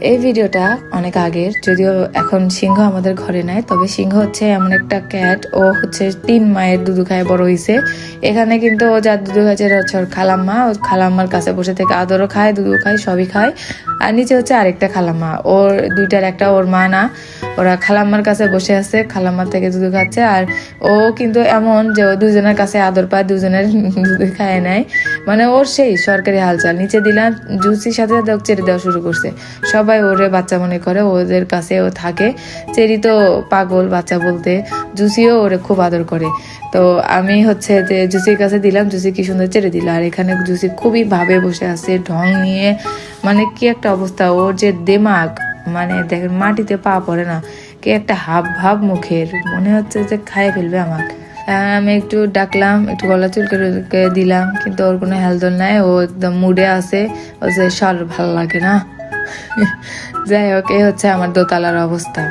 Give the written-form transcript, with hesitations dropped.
এই ভিডিওটা অনেক আগের, যদিও এখন সিংহ আমাদের ঘরে নাই, তবে সিংহ হচ্ছে এমন একটা ক্যাট, ও হচ্ছে 3 মায়ের দুধু খায় বড় হইছে। এখানে কিন্তু ও যার দুধু খাচ্ছে হচ্ছে ওর খালাম্মা, ও খালাম্মার কাছে বসে থেকে আদরও খায়, দুধও খায়, সবই খায়। আর নিচে হচ্ছে আরেকটা খালাম্মা, ওর দুইটার একটা ওর মা না, ওরা খালাম্মার কাছে বসে আছে, খালাম্মার থেকে দুধু খাচ্ছে। আর ও কিন্তু এমন যে ও দুজনের কাছে আদর পায়, দুজনের দুধু খায় নেয়, মানে ওর সেই সরকারি হালচাল। নিচে দিলাম জুসির সাথে সাথে চেরি দেওয়া শুরু করছে, সবাই ওরে বাচ্চা মনে করে, ওদের কাছে ও থাকে। চেরি তো পাগল বাচ্চা বলতে, জুসিও ওরে খুব আদর করে। তো আমি হচ্ছে যে জুসির কাছে দিলাম, জুসি কি সুন্দর চেড়ে দিল। আর এখানে জুসি খুবই ভাবে বসে আছে, ঢং নিয়ে, মানে কি একটা অবস্থা ওর যে দেমাগ, মানে দেখেন মাটিতে পা পড়ে না, কি একটা হাব ভাব মুখের, মনে হচ্ছে যে খাইয়ে ফেলবে আমাকে। আমি একটু ডাকলাম, একটু গলা চুলকে দিলাম, কিন্তু ওর কোনো হেলদোল নাই, ও একদম মুডে আছে, ও যে সর ভালো লাগে না। যাই হোক, এই হচ্ছে আমার দোতলার অবস্থা।